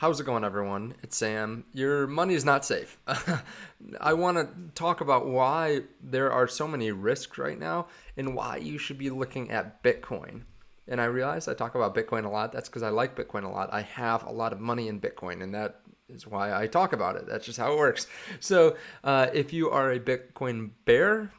How's it going, everyone? It's Sam. Your money is not safe. I want to talk about why there are so many risks right now and why you should be looking at Bitcoin. And I realize I talk about Bitcoin a lot. That's because I like Bitcoin a lot. I have a lot of money in Bitcoin, and that is why I talk about it. That's just how it works. So if you are a Bitcoin bear,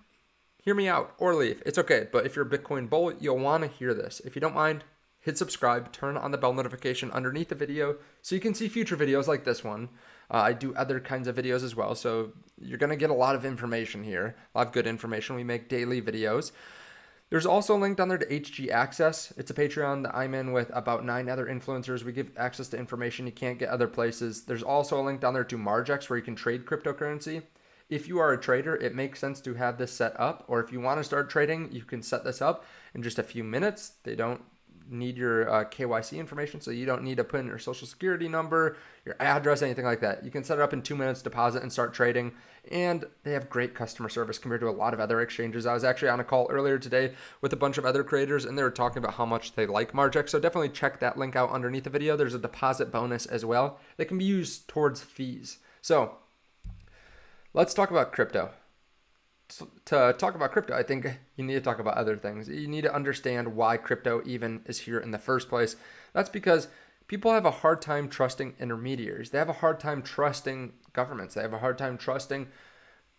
hear me out or leave. It's okay. But if you're a Bitcoin bull, you'll want to hear this. If you don't mind, hit subscribe, turn on the bell notification underneath the video so you can see future videos like this one. I do other kinds of videos as well, so you're going to get a lot of information here, a lot of good information. We make daily videos. There's also a link down there to HGAccess. It's a Patreon that I'm in with about 9 other influencers. We give access to information you can't get other places. There's also a link down there to Marx where you can trade cryptocurrency. If you are a trader, it makes sense to have this set up, or if you want to start trading, you can set this up in just a few minutes. They don't need your KYC information, so you don't need to put in your social security number, your address, anything like that. You can set it up in 2 minutes, deposit, and start trading. And they have great customer service compared to a lot of other exchanges. I was actually on a call earlier today with a bunch of other creators, and they were talking about how much they like Marx. So definitely check that link out underneath the video. There's a deposit bonus as well that can be used towards fees. So let's talk about crypto. To talk about crypto, I think you need to talk about other things. You need to understand why crypto even is here in the first place. That's because people have a hard time trusting intermediaries. They have a hard time trusting governments. They have a hard time trusting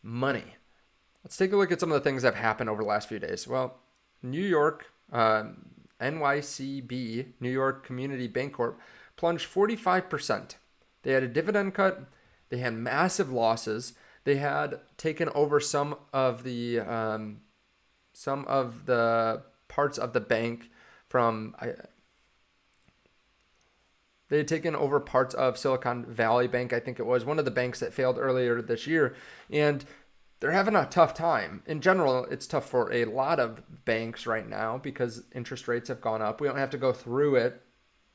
money. Let's take a look at some of the things that have happened over the last few days. Well, New York, NYCB, New York Community Bank Corp, plunged 45%. They had a dividend cut. They had massive losses. They had taken over some of the parts of the bank from. They had taken over parts of Silicon Valley Bank, I think it was one of the banks that failed earlier this year, and they're having a tough time. In general, it's tough for a lot of banks right now because interest rates have gone up. We don't have to go through it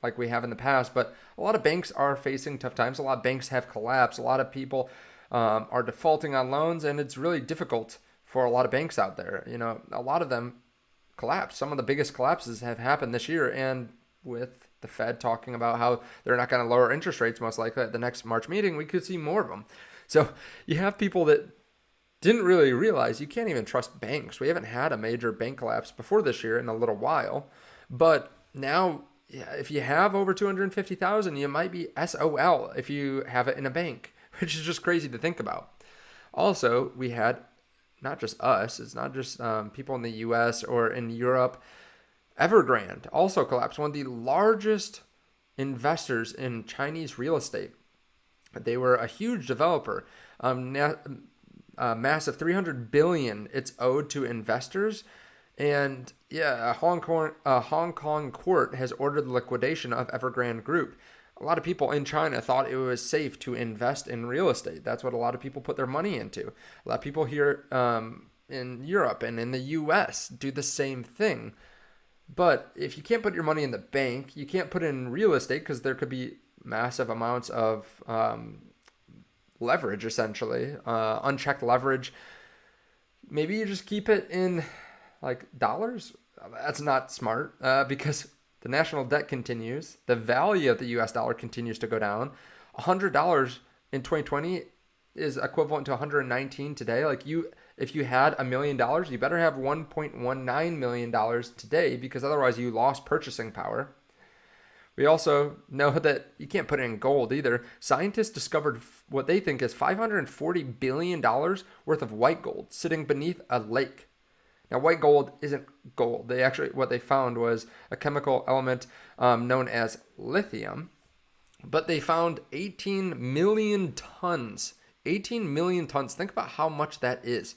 like we have in the past, but a lot of banks are facing tough times. A lot of banks have collapsed. A lot of people are defaulting on loans, and it's really difficult for a lot of banks out there. You know, a lot of them collapsed. Some of the biggest collapses have happened this year, and with the Fed talking about how they're not going to lower interest rates most likely at the next March meeting, we could see more of them. So you have people that didn't really realize you can't even trust banks. We haven't had a major bank collapse before this year in a little while, but now, yeah, if you have over 250,000, you might be SOL if you have it in a bank, which is just crazy to think about. Also, we had not just us, it's not just people in the US or in Europe. Evergrande also collapsed, one of the largest investors in Chinese real estate. They were a huge developer, massive 300 billion it's owed to investors. And yeah, a Hong Kong court has ordered the liquidation of Evergrande Group. A lot of people in China thought it was safe to invest in real estate. That's what a lot of people put their money into. A lot of people here in Europe and in the US do the same thing. But if you can't put your money in the bank, you can't put it in real estate because there could be massive amounts of leverage, essentially, unchecked leverage. Maybe you just keep it in like dollars. That's not smart because the national debt continues. The value of the US dollar continues to go down. $100 in 2020 is equivalent to 119 today. If you had $1 million, you better have $1.19 million today because otherwise you lost purchasing power. We also know that you can't put it in gold either. Scientists discovered what they think is $540 billion worth of white gold sitting beneath a lake. Now, white gold isn't gold. What they found was a chemical element known as lithium, but they found 18 million tons. 18 million tons. Think about how much that is.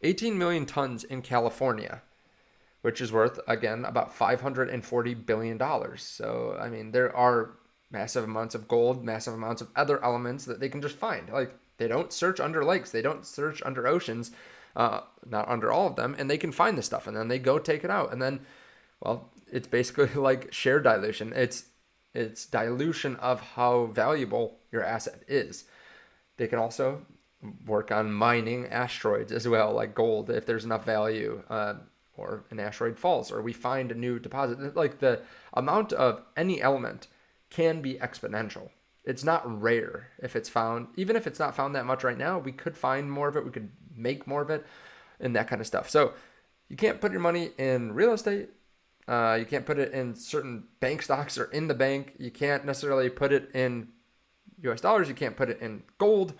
18 million tons in California, which is worth, again, about $540 billion. So, I mean, there are massive amounts of gold, massive amounts of other elements that they can just find. Like, they don't search under lakes. They don't search under oceans, not under all of them, and they can find this stuff, and then they go take it out. And then, well, it's basically like share dilution. It's dilution of how valuable your asset is. They can also work on mining asteroids as well, like gold, if there's enough value, or an asteroid falls, or we find a new deposit. Like the amount of any element can be exponential. It's not rare if it's found. Even if it's not found that much right now, we could find more of it. We could make more of it and that kind of stuff. So you can't put your money in real estate. You can't put it in certain bank stocks or in the bank. You can't necessarily put it in US dollars. You can't put it in gold.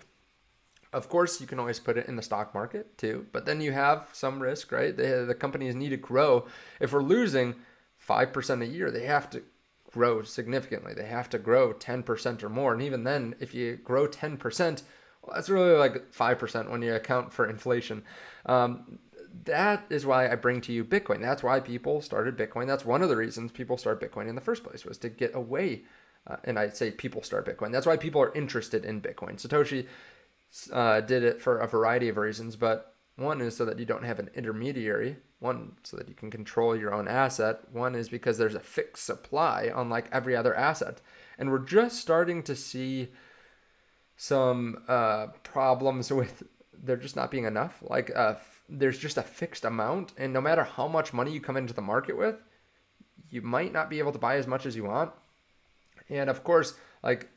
Of course, you can always put it in the stock market too, but then you have some risk, right? The companies need to grow. If we're losing 5% a year, they have to grow significantly. They have to grow 10% or more. And even then, if you grow 10%, well, that's really like 5% when you account for inflation. That is why I bring to you Bitcoin. That's why people started Bitcoin. That's one of the reasons people started Bitcoin in the first place, was to get away. And I say people start Bitcoin. That's why people are interested in Bitcoin. Satoshi did it for a variety of reasons, but one is so that you don't have an intermediary. One, so that you can control your own asset. One is because there's a fixed supply, unlike every other asset. And we're just starting to see some problems with there just not being enough. Like there's just a fixed amount, and no matter how much money you come into the market with, you might not be able to buy as much as you want. And of course, like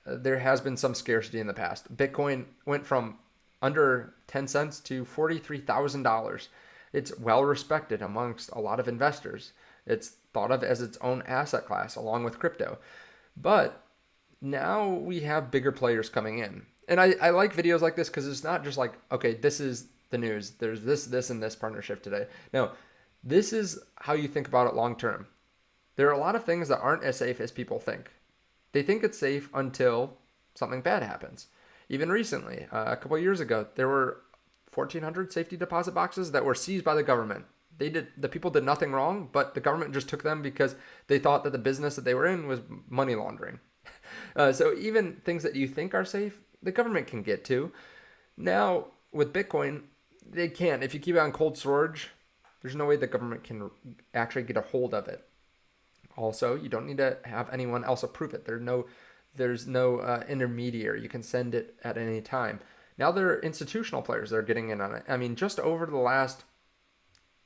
there has been some scarcity in the past. Bitcoin went from under 10 cents to $43,000. It's well respected amongst a lot of investors. It's thought of as its own asset class along with crypto. But now we have bigger players coming in. And I like videos like this because it's not just like, okay, this is the news. There's this, and this partnership today. No, this is how you think about it long term. There are a lot of things that aren't as safe as people think. They think it's safe until something bad happens. Even recently, a couple of years ago, there were 1,400 safety deposit boxes that were seized by the government. The people did nothing wrong, but the government just took them because they thought that the business that they were in was money laundering. So even things that you think are safe, the government can get to. Now, with Bitcoin, they can't. If you keep it on cold storage, there's no way the government can actually get a hold of it. Also, you don't need to have anyone else approve it. There's no intermediary. You can send it at any time. Now there are institutional players that are getting in on it. I mean, just over the last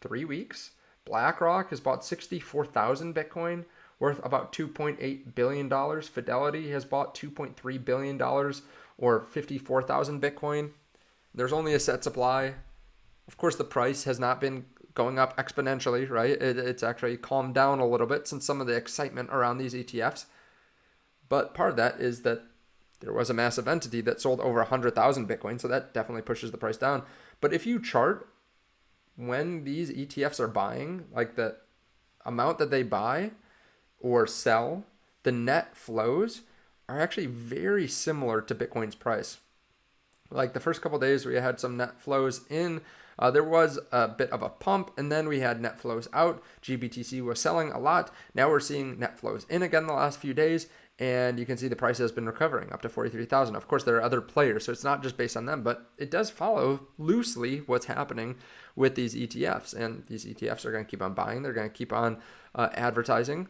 3 weeks, BlackRock has bought 64,000 Bitcoin, worth about $2.8 billion. Fidelity has bought $2.3 billion, or 54,000 Bitcoin. There's only a set supply. Of course, the price has not been going up exponentially, right? It's actually calmed down a little bit since some of the excitement around these ETFs. But part of that is that there was a massive entity that sold over 100,000 Bitcoin, so that definitely pushes the price down. But if you chart when these ETFs are buying, like the amount that they buy or sell, the net flows are actually very similar to Bitcoin's price. Like the first couple of days we had some net flows in, there was a bit of a pump, and then we had net flows out. GBTC was selling a lot. Now we're seeing net flows in again the last few days, and you can see the price has been recovering up to 43,000. Of course, there are other players, so it's not just based on them, but it does follow loosely what's happening with these ETFs, and these ETFs are going to keep on buying. They're going to keep on advertising.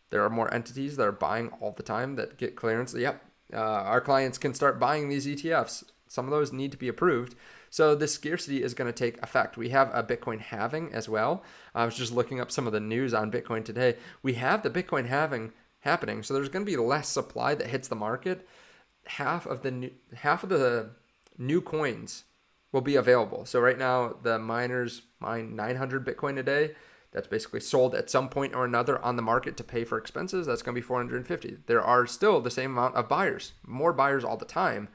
There are more entities that are buying all the time that get clearance. Yep, our clients can start buying these ETFs. Some of those need to be approved. So this scarcity is going to take effect. We have a Bitcoin halving as well. I was just looking up some of the news on Bitcoin today. We have the Bitcoin halving happening. So there's going to be less supply that hits the market. Half of the new coins will be available. So right now the miners mine 900 Bitcoin a day. That's basically sold at some point or another on the market to pay for expenses. That's going to be 450. There are still the same amount of buyers, more buyers all the time.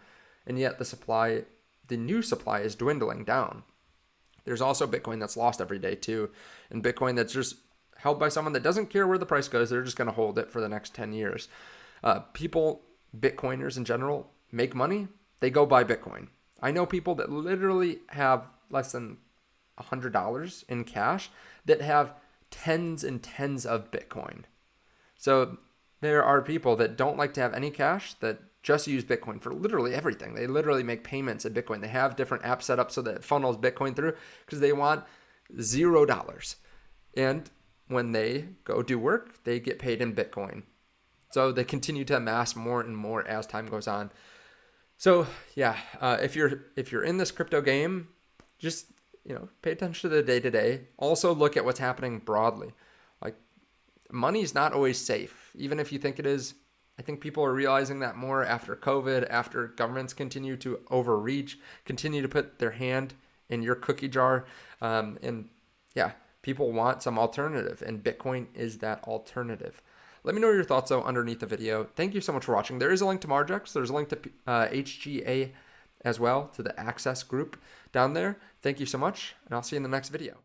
And yet the new supply is dwindling down. There's also Bitcoin that's lost every day too. And Bitcoin that's just held by someone that doesn't care where the price goes. They're just going to hold it for the next 10 years. People, Bitcoiners in general, make money. They go buy Bitcoin. I know people that literally have less than $100 in cash that have tens and tens of Bitcoin. So there are people that don't like to have any cash that just use Bitcoin for literally everything. They literally make payments in Bitcoin. They have different apps set up so that it funnels Bitcoin through because they want $0. And when they go do work, they get paid in Bitcoin. So they continue to amass more and more as time goes on. So yeah, if you're in this crypto game, just pay attention to the day-to-day. Also look at what's happening broadly. Like money is not always safe, even if you think it is. I think people are realizing that more after COVID, after governments continue to overreach, continue to put their hand in your cookie jar. And yeah, people want some alternative, and Bitcoin is that alternative. Let me know your thoughts, though, underneath the video. Thank you so much for watching. There is a link to Margex. There's a link to HGA as well, to the Access group down there. Thank you so much, and I'll see you in the next video.